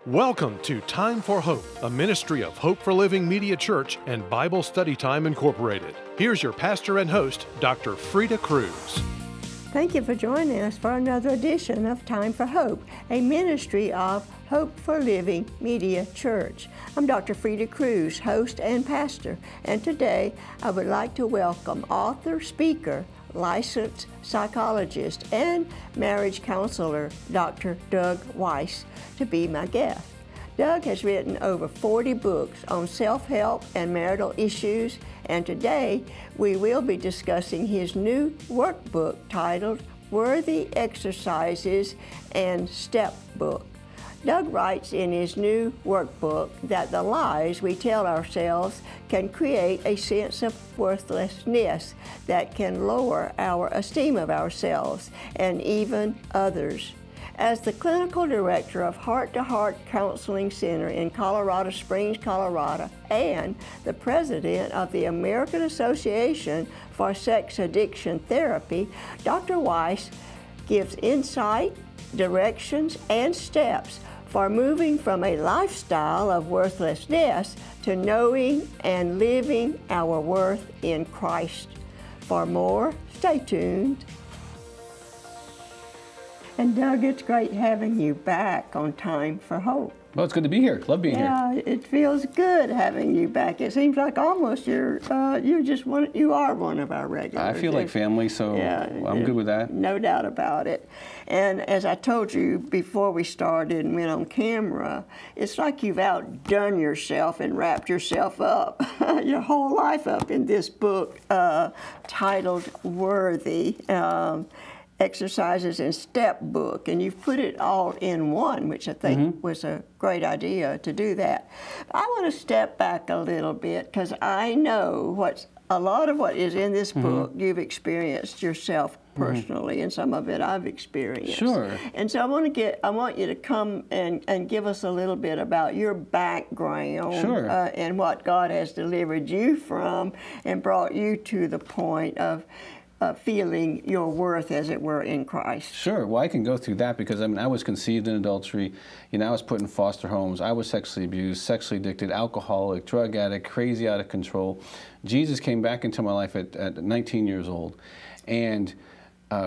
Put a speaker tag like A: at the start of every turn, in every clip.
A: Welcome to Time for Hope, a ministry of Hope for Living Media Church and Bible Study Time Incorporated. Here's your pastor and host, Dr. Freda Crews.
B: Thank you for joining us for another edition of Time for Hope, a ministry of Hope for Living Media Church. I'm Dr. Freda Crews, host and pastor, and today I would like to welcome author, speaker, licensed psychologist, and marriage counselor, Dr. Doug Weiss, to be my guest. Doug has written over 40 books on self-help and marital issues, and today we will be discussing his new workbook titled Worthy Exercises and Step Book. Doug writes in his new workbook that the lies we tell ourselves can create a sense of worthlessness that can lower our esteem of ourselves and even others. As the clinical director of Heart to Heart Counseling Center in Colorado Springs, Colorado, and the president of the American Association for Sex Addiction Therapy, Dr. Weiss gives insight, directions, and steps for moving from a lifestyle of worthlessness to knowing and living our worth in Christ. For more, stay tuned. And Doug, it's great having you back on Time for Hope.
C: Well, it's good to be here. Love being here.
B: Yeah, it feels good having you back. It seems like almost you are one of our regulars.
C: I feel like family, so yeah, I'm good with that.
B: No doubt about it. And as I told you before we started and went on camera, it's like you've outdone yourself and wrapped yourself up, your whole life up in this book titled Worthy. Exercises and Step Book, and you've put it all in one, which I think was a great idea to do that. I want to step back a little bit because I know a lot of what is in this book you've experienced yourself personally, and some of it I've experienced.
C: Sure.
B: And so I want you to come and give us a little bit about your background,
C: sure,
B: and what God has delivered you from and brought you to the point of feeling your worth, as it were, in Christ.
C: Sure. Well, I can go through that because I was conceived in adultery. I was put in foster homes. I was sexually abused, sexually addicted, alcoholic, drug addict, crazy, out of control. Jesus came back into my life at 19 years old, and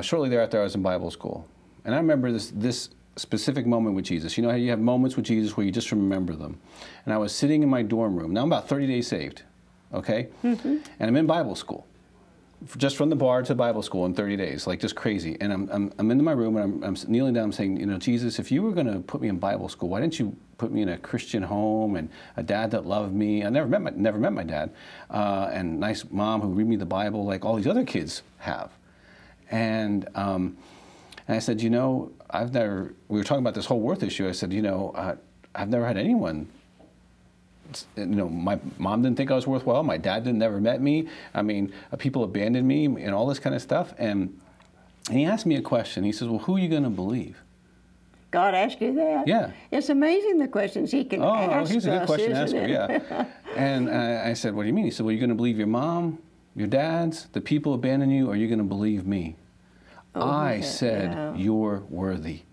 C: shortly thereafter I was in Bible school. And I remember this specific moment with Jesus. You know how you have moments with Jesus where you just remember them. And I was sitting in my dorm room. Now I'm about 30 days saved, okay? And I'm in Bible school. Just from the bar to Bible school in 30 days, like just crazy. And I'm in my room and I'm kneeling down, I'm saying, Jesus, if you were going to put me in Bible school, why didn't you put me in a Christian home and a dad that loved me? I never met my dad, and nice mom who read me the Bible like all these other kids have. And I said, we were talking about this whole worth issue. I said, I've never had anyone. My mom didn't think I was worthwhile. My dad never met me. People abandoned me and all this kind of stuff. And he asked me a question. He says, well, who are you going to believe?
B: God asked you that?
C: Yeah.
B: It's amazing the questions he can ask us.
C: Oh, he's a good question
B: asker,
C: yeah. And I said, what do you mean? He said, well, you're going to believe your mom, your dads, the people abandon you, or are you going to believe me? I said, you're worthy.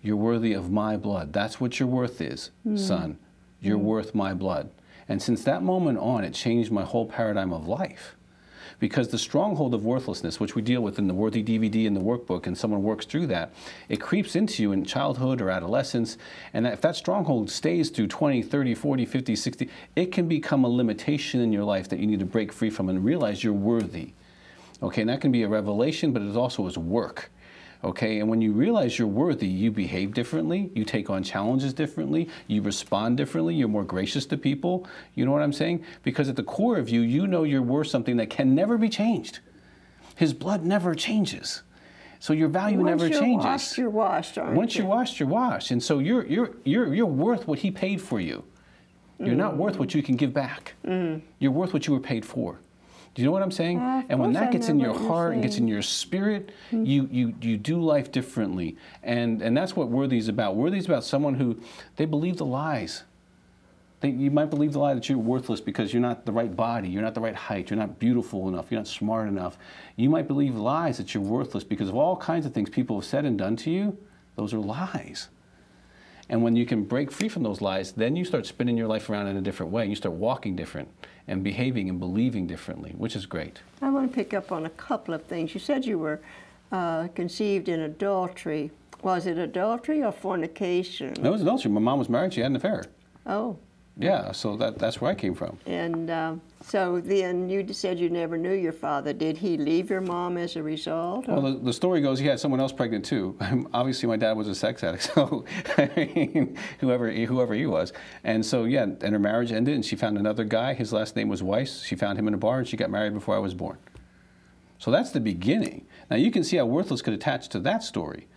C: You're worthy of my blood. That's what your worth is, son. You're worth my blood. And since that moment on, it changed my whole paradigm of life. Because the stronghold of worthlessness, which we deal with in the Worthy DVD and the workbook, and someone works through that, it creeps into you in childhood or adolescence. And if that stronghold stays through 20, 30, 40, 50, 60, it can become a limitation in your life that you need to break free from and realize you're worthy. Okay, and that can be a revelation, but it also is work. Okay, and when you realize you're worthy, you behave differently, you take on challenges differently, you respond differently, you're more gracious to people. You know what I'm saying? Because at the core of you, you know you're worth something that can never be changed. His blood never changes. So your value never changes.
B: Once you're washed, aren't you?
C: Once you're washed, you're washed. And so you're worth what he paid for you. You're not worth what you can give back. You're worth what you were paid for. Do you know what I'm saying? And when that gets in your heart and gets in your spirit, you do life differently. And that's what Worthy is about. Worthy is about someone who, they believe the lies. You might believe the lie that you're worthless because you're not the right body, you're not the right height, you're not beautiful enough, you're not smart enough. You might believe lies that you're worthless because of all kinds of things people have said and done to you. Those are lies. And when you can break free from those lies, then you start spinning your life around in a different way. You start walking different and behaving and believing differently, which is great.
B: I want to pick up on a couple of things. You said you were conceived in adultery. Was it adultery or fornication?
C: No, it was adultery. My mom was married. She had an affair.
B: Oh.
C: Yeah, so that's where I came from.
B: And so then you said you never knew your father. Did he leave your mom as a result?
C: Well, the story goes he had someone else pregnant too. Obviously, my dad was a sex addict, so I mean, whoever he was. And so, yeah, and her marriage ended, and she found another guy. His last name was Weiss. She found him in a bar, and she got married before I was born. So that's the beginning. Now, you can see how worthless could attach to that story.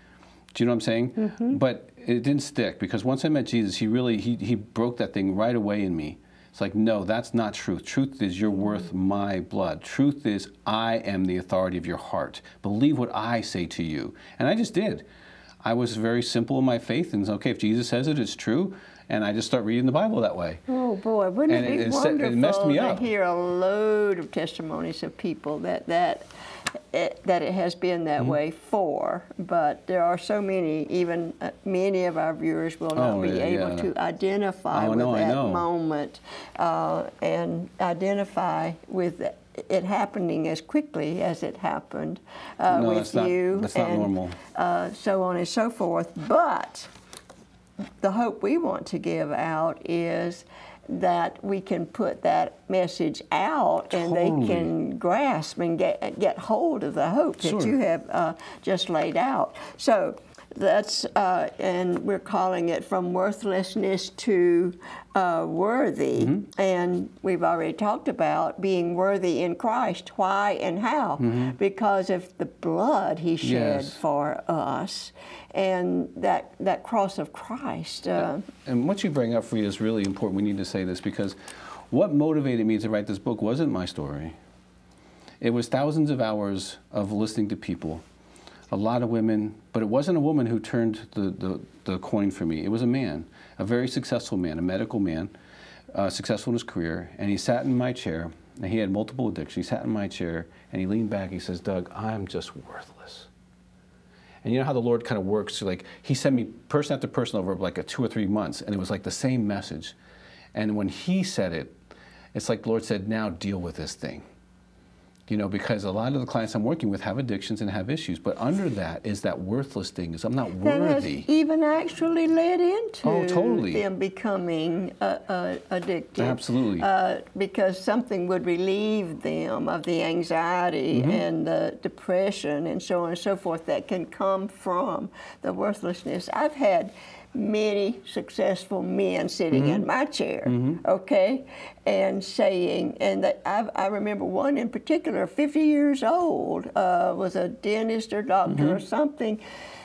C: Do you know what I'm saying? Mm-hmm. But it didn't stick, because once I met Jesus, he broke that thing right away in me. It's like, no, that's not truth. Truth is you're worth my blood. Truth is I am the authority of your heart. Believe what I say to you. And I just did. I was very simple in my faith, and okay, if Jesus says it, it's true. And I just start reading the Bible that way.
B: Oh boy, wouldn't it be wonderful
C: it messed me up.
B: to hear a load of testimonies of people that it has been that way for, but there are so many, even many of our viewers will not be able to identify with that moment and identify with it happening as quickly as it happened with you.
C: That's not normal.
B: So on and so forth. But the hope we want to give out is that we can put that message out and they can grasp and get hold of the hope that you have just laid out. So that's, and we're calling it From Worthlessness to Worthy. Mm-hmm. And we've already talked about being worthy in Christ. Why and how? Mm-hmm. Because of the blood He shed for us. And that cross of Christ.
C: And what you bring up, Freda, is really important. We need to say this, because what motivated me to write this book wasn't my story. It was thousands of hours of listening to people, a lot of women, but it wasn't a woman who turned the coin for me. It was a man, a very successful man, a medical man, successful in his career, and he sat in my chair, and he had multiple addictions. He sat in my chair, and he leaned back, he says, "Doug, I'm just worthless." And you know how the Lord kind of works, like He sent me person after person over like 2 or 3 months, and it was like the same message. And when He said it, it's like the Lord said, now deal with this thing. You know, because a lot of the clients I'm working with have addictions and have issues, but under that is that worthless thing, is I'm not worthy.
B: That has even actually led into
C: them
B: becoming addicted.
C: Absolutely.
B: Because something would relieve them of the anxiety and the depression and so on and so forth that can come from the worthlessness. I've had many successful men sitting in my chair, okay, and saying, and that I remember one in particular, 50 years old, was a dentist or doctor or something.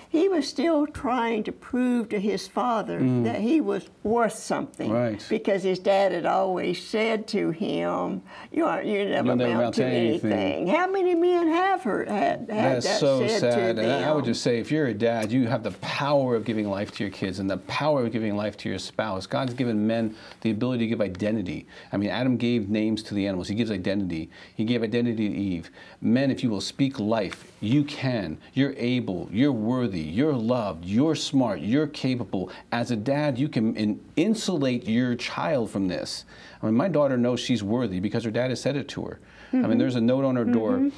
B: He was still trying to prove to his father that he was worth something, because his dad had always said to him, "You never amount to anything." How many men have had
C: That's
B: that
C: so
B: said
C: sad.
B: to them?
C: And I would just say, if you're a dad, you have the power of giving life to your kids and the power of giving life to your spouse. God's given men the ability to give identity. I mean, Adam gave names to the animals. He gives identity. He gave identity to Eve. Men, if you will speak life, you can. You're able. You're worthy. You're loved. You're smart. You're capable. As a dad, you can insulate your child from this. I mean, my daughter knows she's worthy because her dad has said it to her. I mean, there's a note on her door,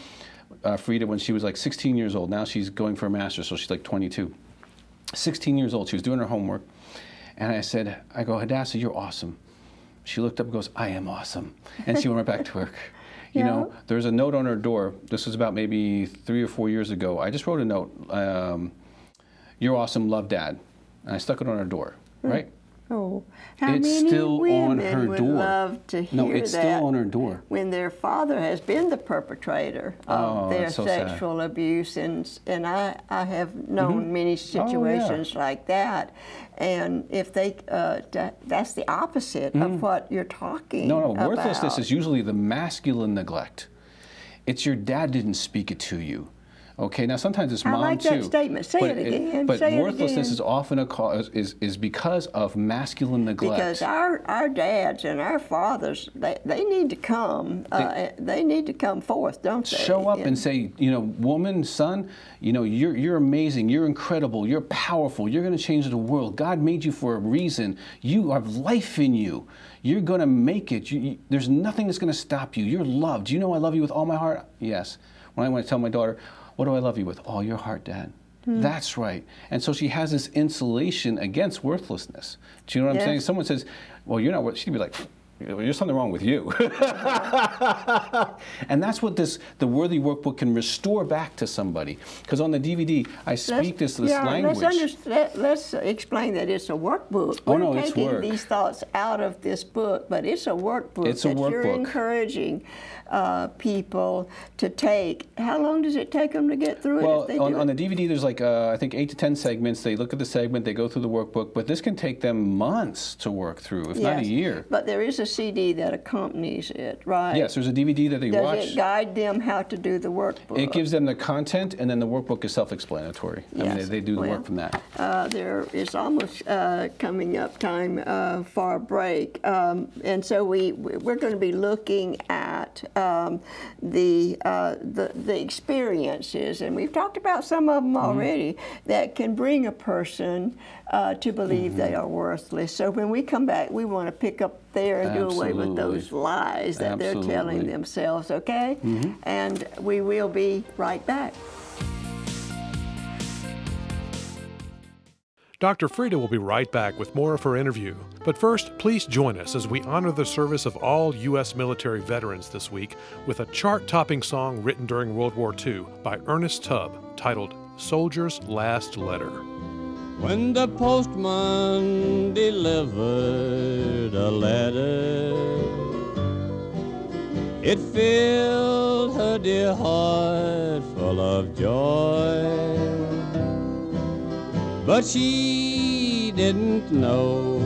C: Freda, when she was like 16 years old. Now she's going for a master's, so she's like 22. 16 years old. She was doing her homework. And I go, Hadassah, you're awesome. She looked up and goes, I am awesome. And she went right back to work. You know, there's a note on her door. This was about maybe 3 or 4 years ago. I just wrote a note. You're awesome, love, Dad. And I stuck it on her door, right?
B: Oh, how
C: it's
B: many
C: still
B: women
C: on her
B: would
C: door.
B: love to hear
C: No, it's
B: that
C: still on her door.
B: when their father has been the perpetrator of their
C: so
B: sexual abuse, and I have known many situations like that. And if they, that's the opposite of what you're talking about.
C: Worthlessness is usually the masculine neglect. It's your dad didn't speak it to you. Okay, now sometimes it's
B: I
C: mom
B: like
C: too.
B: that statement. Say it again.
C: But
B: Say
C: worthlessness
B: it again.
C: is often a cause is because of masculine neglect.
B: Because our dads and our fathers, they need to come. They need to come forth, don't they?
C: Show up and say, woman, son, you're amazing, you're incredible, you're powerful, you're going to change the world. God made you for a reason. You have life in you. You're going to make it. There's nothing that's going to stop you. You're loved. Do you know I love you with all my heart? Yes. When I want to tell my daughter, what do I love you with? All your heart, Dad. That's right. And so she has this insulation against worthlessness. Do you know what I'm saying? Someone says, well, you're not worth, she'd be like, there's something wrong with you. And that's what the Worthy Workbook can restore back to somebody. Because on the DVD, I speak this language.
B: Let's explain that it's a workbook.
C: It's
B: taking
C: work.
B: These thoughts out of this book, but it's a workbook.
C: It's a workbook.
B: You're encouraging people to take. How long does it take them to get through it? If they
C: on the DVD, there's like, I think 8 to 10 segments. They look at the segment, they go through the workbook, but this can take them months to work through, if not a year.
B: But there is a CD that accompanies it, right?
C: Yes, there's a DVD that they watch.
B: Does it guide them how to do the workbook?
C: It gives them the content, and then the workbook is self-explanatory.
B: Yes.
C: I mean, they do the work from that.
B: There is almost coming up time for a break, and so we're going to be looking at the experiences, and we've talked about some of them already, that can bring a person to believe they are worthless. So when we come back, we want to pick up there and do away with those lies that they're telling themselves, okay? And we will be right back.
A: Dr. Freda will be right back with more of her interview. But first, please join us as we honor the service of all U.S. military veterans this week with a chart-topping song written during World War II by Ernest Tubb titled Soldier's Last Letter.
D: When the postman delivered a letter, it filled her dear heart full of joy. But she didn't know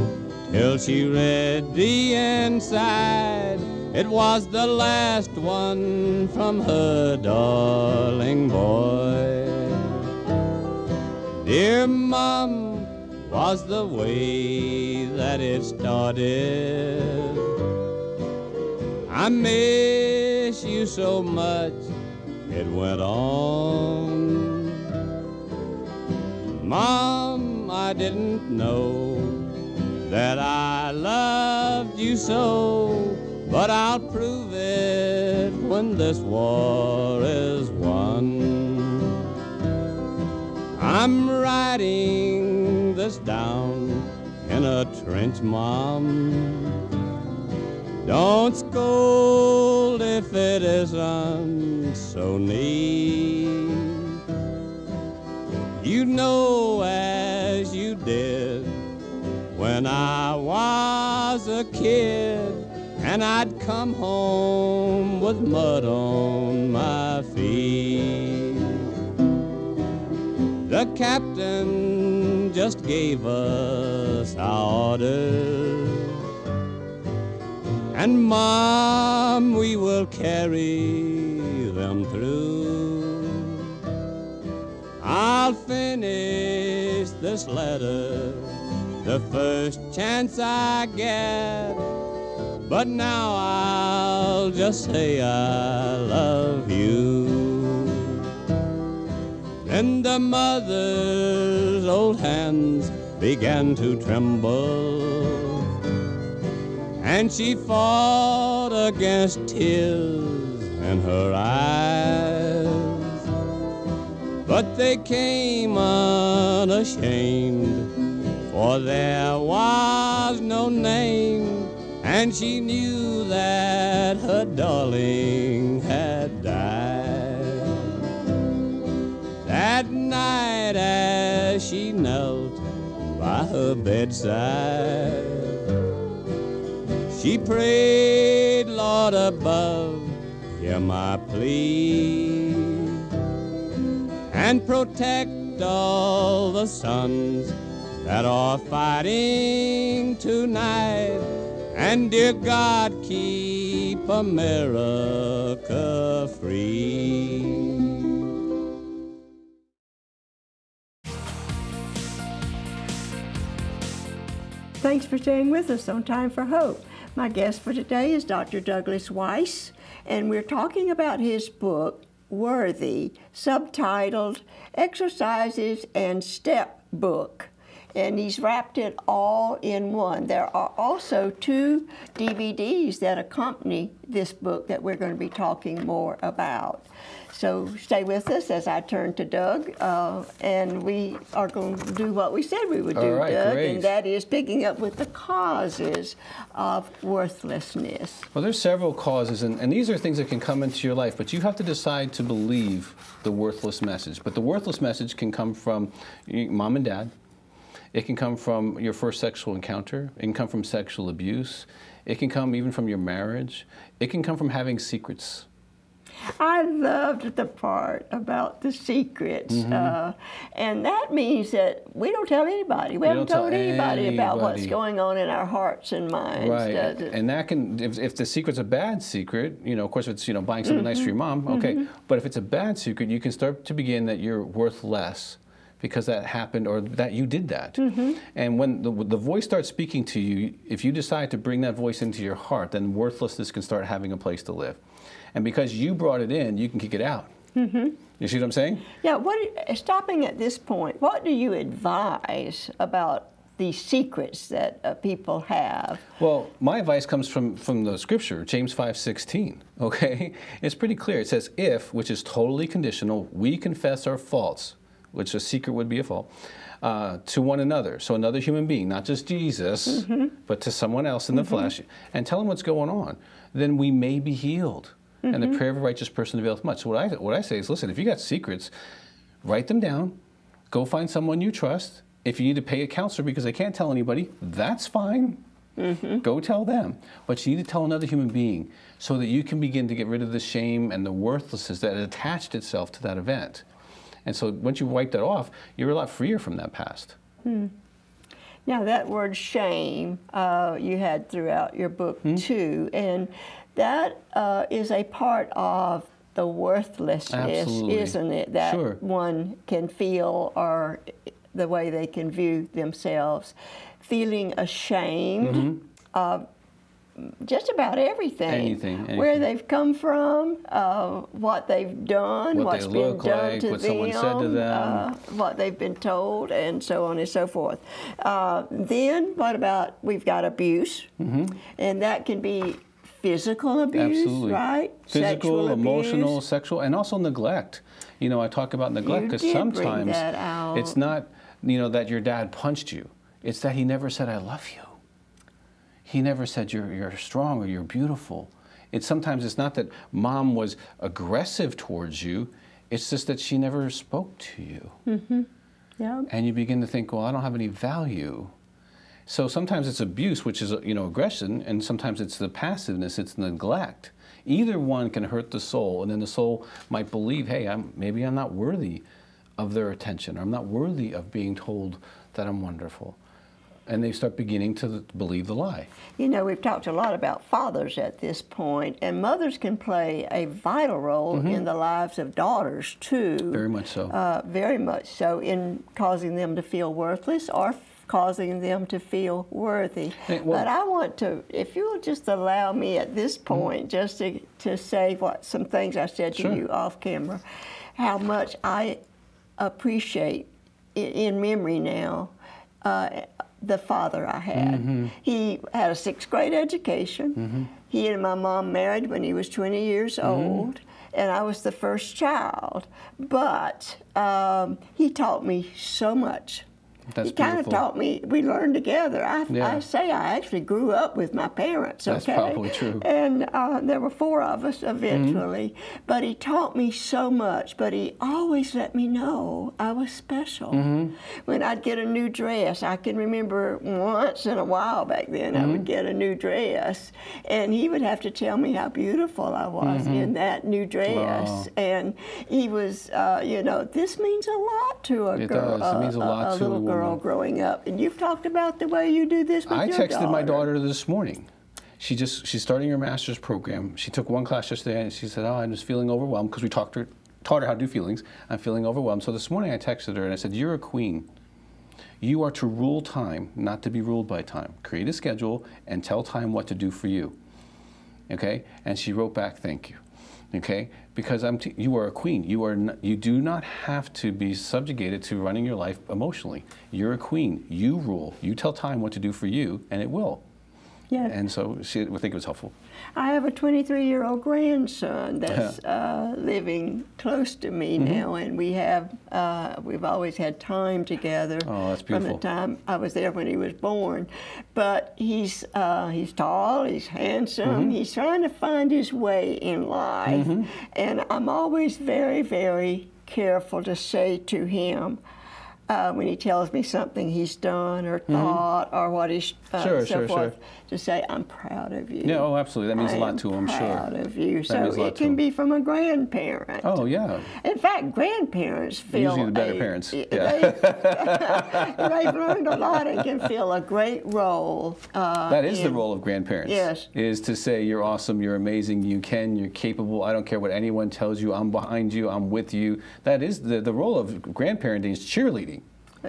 D: till she read the inside. It was the last one from her darling boy. Dear Mom, was the way that it started. I miss you so much, it went on. Mom, I didn't know that I loved you so, but I'll prove it when this war is won. I'm writing this down in a trench, Mom. Don't scold if it isn't so neat. You know as you did when I was a kid, and I'd come home with mud on my feet. The captain just gave us our orders, and Mom, we will carry them through. I'll finish this letter the first chance I get, but now I'll just say I love you. Then the mother's old hands began to tremble, and she fought against tears in her eyes. But they came unashamed, for there was no name, and she knew that her darling had died. That night as she knelt by her bedside, she prayed, Lord above, hear my plea, and protect all the sons that are fighting tonight, and dear God, keep America free.
B: Thanks for staying with us on Time for Hope. My guest for today is Dr. Douglas Weiss, and we're talking about his book, Worthy, subtitled Exercises and Step Book. And he's wrapped it all in one. There are also 2 DVDs that accompany this book that we're going to be talking more about. So stay with us as I turn to Doug, and we are going to do what we said we would do,
C: all right,
B: Doug,
C: great.
B: and that is picking up with the causes of worthlessness.
C: Well, there's several causes, and these are things that can come into your life, but you have to decide to believe the worthless message. But the worthless message can come from mom and dad. It can come from your first sexual encounter. It can come from sexual abuse. It can come even from your marriage. It can come from having secrets.
B: I loved the part about the secrets, and that means that we don't tell anybody. We haven't told anybody about what's going on in our hearts and minds.
C: Right, and that can, if the secret's a bad secret, of course, if it's buying something nice for your mom, okay. But if it's a bad secret, you can start to begin that you're worth less because that happened or that you did that. And when the voice starts speaking to you, if you decide to bring that voice into your heart, then worthlessness can start having a place to live. And because you brought it in, you can kick it out. You see what I'm saying?
B: Yeah, stopping at this point, what do you advise about these secrets that people have?
C: Well, my advice comes from the scripture, James 5:16, okay? It's pretty clear. It says, if, which is totally conditional, we confess our faults, which a secret would be a fault, to one another. So another human being, not just Jesus, but to someone else in the flesh, and tell them what's going on, then we may be healed. And the prayer of a righteous person availeth much. So what I say is, listen, if you got secrets, write them down, go find someone you trust. If you need to pay a counselor because they can't tell anybody, that's fine. Go tell them. But you need to tell another human being so that you can begin to get rid of the shame and the worthlessness that attached itself to that event. And so once you wipe that off, you're a lot freer from that past.
B: Now that word shame you had throughout your book too, and that is a part of the worthlessness,
C: Absolutely.
B: Isn't it? That one can feel, or the way they can view themselves, feeling ashamed of just about everything.
C: Anything.
B: Where they've come from, what they've done, what's been done to them,
C: what someone said to them,
B: what they've been told, and so on and so forth. Then what about, we've got abuse, and that can be physical abuse,
C: Absolutely.
B: right?
C: Physical,
B: Sexual
C: emotional,
B: abuse.
C: sexual, and also neglect. I talk about neglect because sometimes it's not, that your dad punched you. It's that he never said, I love you. He never said you're strong or you're beautiful. Sometimes it's not that mom was aggressive towards you, it's just that she never spoke to you. And you begin to think, well, I don't have any value. So sometimes it's abuse, which is aggression, and sometimes it's the passiveness, it's neglect. Either one can hurt the soul, and then the soul might believe, hey, maybe I'm not worthy of their attention, or I'm not worthy of being told that I'm wonderful. And they start beginning to believe the lie.
B: We've talked a lot about fathers at this point, and mothers can play a vital role in the lives of daughters, too.
C: Very much so.
B: Very much so, in causing them to feel worthless or causing them to feel worthy. But I want to, if you will just allow me at this point, just to say some things I said to you off camera, how much I appreciate, in memory now, the father I had. He had a 6th grade education. He and my mom married when he was 20 years old, and I was the first child. But he taught me so much.
C: That's
B: he kind of taught me, we learned together. I say I actually grew up with my parents, okay?
C: That's probably true.
B: And there were 4 of us eventually. But he taught me so much, but he always let me know I was special. When I'd get a new dress, I can remember once in a while back then, I would get a new dress, and he would have to tell me how beautiful I was in that new dress. Wow. And he was, this means a lot to a girl.
C: It does. It means a lot to a
B: little girl growing up. And you've talked about the way you do this with your daughter.
C: I texted my daughter this morning. She's starting her master's program. She took one class yesterday, and she said, oh, I'm just feeling overwhelmed, because we taught her how to do feelings. I'm feeling overwhelmed. So this morning I texted her, and I said, you're a queen. You are to rule time, not to be ruled by time. Create a schedule and tell time what to do for you. Okay? And she wrote back, thank you. Okay? Because you are a queen. You do not have to be subjugated to running your life emotionally. You're a queen. You rule. You tell time what to do for you, and it will.
B: Yeah.
C: And so I think it was helpful.
B: I have a 23-year-old grandson that's living close to me now, and we've always had time together.
C: Oh, that's beautiful.
B: From the time I was there when he was born. But he's tall, he's handsome, he's trying to find his way in life, and I'm always very, very careful to say to him, when he tells me something he's done or thought or what he's forth, to say, I'm proud of you.
C: Yeah, oh, absolutely. That means a lot to him, I'm sure.
B: I'm proud of you.
C: That
B: So it can be from a grandparent.
C: Oh, yeah.
B: In fact, grandparents feel
C: usually the better parents. Yeah.
B: They've learned a lot and can feel a great role.
C: That is the role of grandparents.
B: Yes.
C: Is to say, you're awesome, you're amazing, you're capable, I don't care what anyone tells you, I'm behind you, I'm with you. That is the role of grandparenting is cheerleading.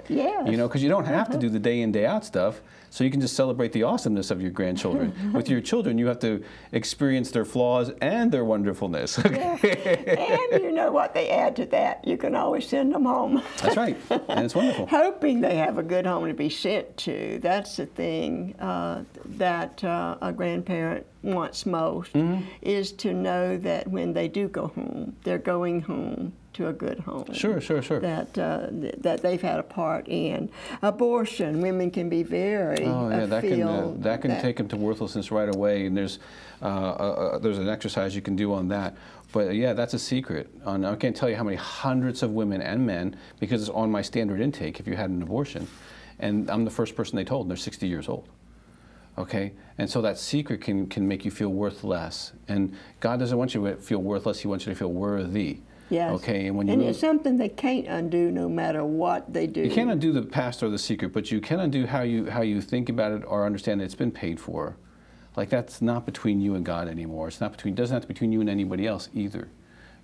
B: Yes.
C: You know, because you don't have to do the day in, day out stuff, so you can just celebrate the awesomeness of your grandchildren. With your children, you have to experience their flaws and their wonderfulness.
B: Yeah. And you know what they add to that? You can always send them home.
C: That's right, and it's wonderful.
B: Hoping they have a good home to be sent to. That's the thing that a grandparent wants most, is to know that when they do go home, they're going home to a good home.
C: Sure.
B: That they've had a part in. Abortion, women can be very
C: that can take them to worthlessness right away, and there's an exercise you can do on that. But yeah, that's a secret. I can't tell you how many hundreds of women and men, because it's on my standard intake if you had an abortion, and I'm the first person they told, and they're 60 years old. Okay, and so that secret can make you feel worth less, and God doesn't want you to feel worthless. He wants you to feel worthy.
B: Yes.
C: Okay, and
B: it's something they can't undo no matter what they do.
C: You can't undo the past or the secret, but you can undo how you think about it or understand that it's been paid for. Like, that's not between you and God anymore. It doesn't have to be between you and anybody else either.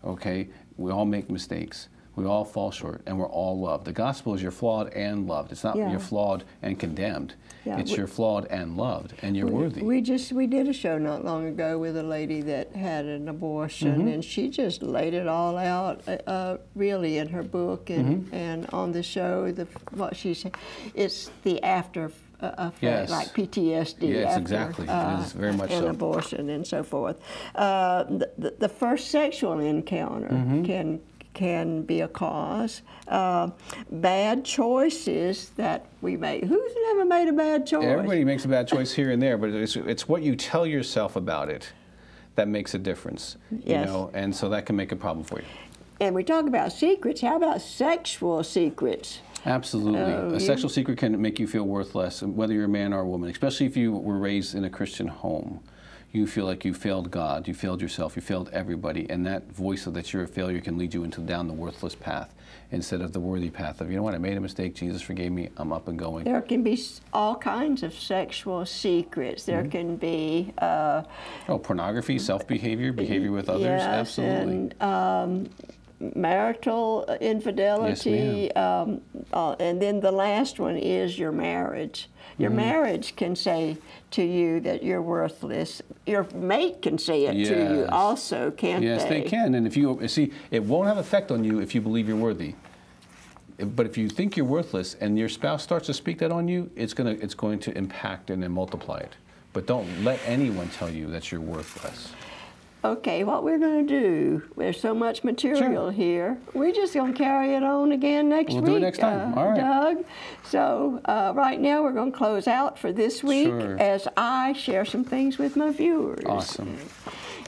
C: Okay, we all make mistakes. We all fall short, and we're all loved. The gospel is you're flawed and loved. It's not you're flawed and condemned. Yeah, it's you're flawed and loved, and you're worthy.
B: We did a show not long ago with a lady that had an abortion, and she just laid it all out, really, in her book and on the show. What she said, it's the after effect, like PTSD.
C: Yes,
B: after,
C: exactly. It is very much
B: an
C: so.
B: Abortion and so forth. The first sexual encounter can be a cause. Bad choices that we make. Who's never made a bad choice?
C: Everybody makes a bad choice here and there, but it's what you tell yourself about it that makes a difference.
B: Yes.
C: You know, and so that can make a problem for you.
B: And we talk about secrets. How about sexual secrets?
C: Absolutely. A sexual secret can make you feel worthless, whether you're a man or a woman, especially if you were raised in a Christian home. You feel like you failed God, you failed yourself, you failed everybody, and that voice of that you're a failure can lead you down the worthless path instead of the worthy path of, you know what, I made a mistake, Jesus forgave me, I'm up and going.
B: There can be all kinds of sexual secrets. There can be...
C: pornography, self-behavior, behavior with others, absolutely.
B: And marital infidelity,
C: yes,
B: and then the last one is your marriage. Your marriage can say to you that you're worthless. Your mate can say it to you also, can't they?
C: Yes, they can. And if you see, it won't have effect on you if you believe you're worthy. But if you think you're worthless and your spouse starts to speak that on you, it's going to impact and then multiply it. But don't let anyone tell you that you're worthless.
B: Okay, what we're going to do, there's so much material here, we're just going to carry it on again next week.
C: We'll do it next time. All right.
B: Doug. So right now we're going to close out for this week as I share some things with my viewers.
C: Awesome.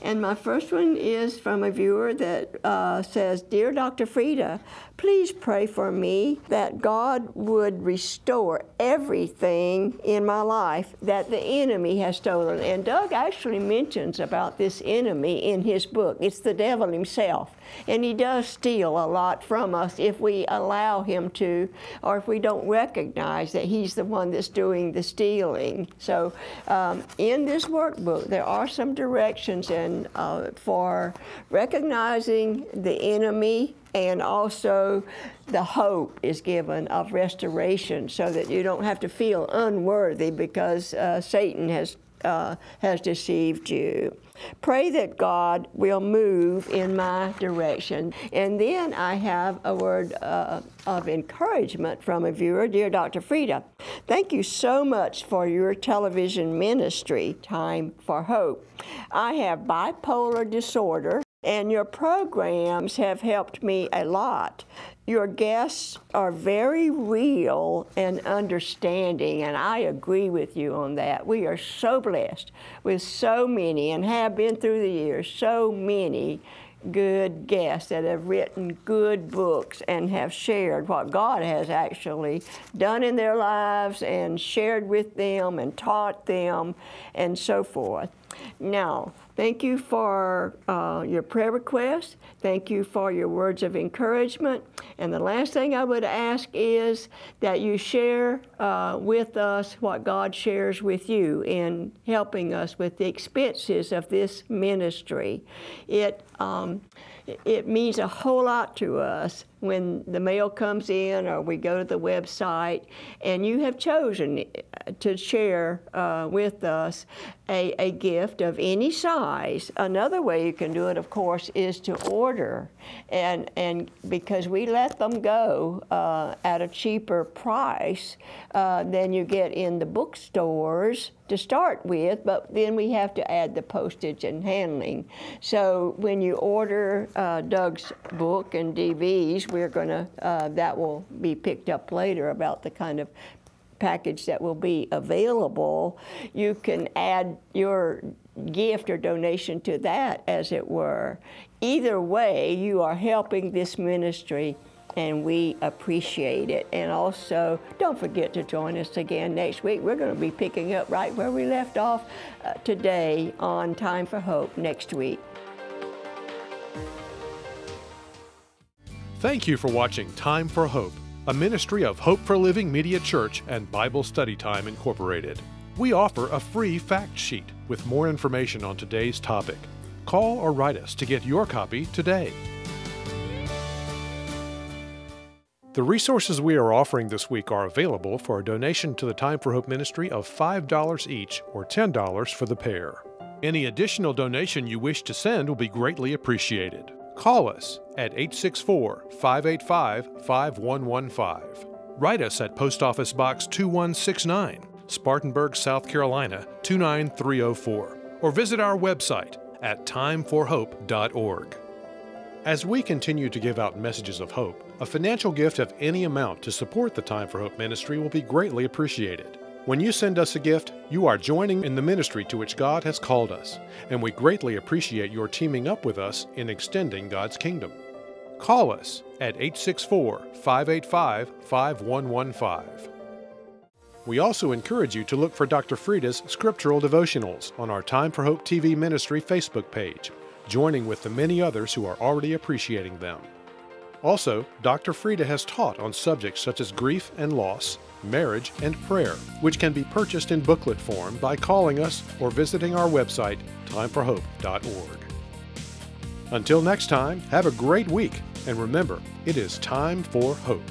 B: And my first one is from a viewer that says, Dear Dr. Freda, please pray for me that God would restore everything in my life that the enemy has stolen. And Doug actually mentions about this enemy in his book. It's the devil himself. And he does steal a lot from us if we allow him to, or if we don't recognize that he's the one that's doing the stealing. So in this workbook, there are some directions for recognizing the enemy And also the hope is given of restoration so that you don't have to feel unworthy because Satan has deceived you. Pray that God will move in my direction. And then I have a word of encouragement from a viewer. Dear Dr. Freda, thank you so much for your television ministry, Time for Hope. I have bipolar disorder, and your programs have helped me a lot. Your guests are very real and understanding, and I agree with you on that. We are so blessed with so many, and have been through the years, so many good guests that have written good books and have shared what God has actually done in their lives and shared with them and taught them and so forth. Now, thank you for your prayer requests. Thank you for your words of encouragement. And the last thing I would ask is that you share with us what God shares with you in helping us with the expenses of this ministry. It means a whole lot to us when the mail comes in or we go to the website, and you have chosen to share with us a gift of any size. Another way you can do it, of course, is to order, and because we let them go at a cheaper price than you get in the bookstores to start with, but then we have to add the postage and handling. So when you order Doug's book and DVs, we're going to, that will be picked up later about the kind of package that will be available. You can add your gift or donation to that, as it were. Either way, you are helping this ministry, and we appreciate it. And also, don't forget to join us again next week. We're going to be picking up right where we left off today on Time for Hope next week.
A: Thank you for watching Time for Hope, a ministry of Hope for Living Media Church and Bible Study Time Incorporated. We offer a free fact sheet with more information on today's topic. Call or write us to get your copy today. The resources we are offering this week are available for a donation to the Time for Hope ministry of $5 each or $10 for the pair. Any additional donation you wish to send will be greatly appreciated. Call us at 864-585-5115. Write us at Post Office Box 2169, Spartanburg, South Carolina 29304, or visit our website at timeforhope.org. As we continue to give out messages of hope, a financial gift of any amount to support the Time for Hope ministry will be greatly appreciated. When you send us a gift, you are joining in the ministry to which God has called us, and we greatly appreciate your teaming up with us in extending God's kingdom. Call us at 864-585-5115. We also encourage you to look for Dr. Freda's scriptural devotionals on our Time for Hope TV ministry Facebook page, joining with the many others who are already appreciating them. Also, Dr. Freda has taught on subjects such as grief and loss, marriage, and prayer, which can be purchased in booklet form by calling us or visiting our website, timeforhope.org. Until next time, have a great week, and remember, it is time for hope.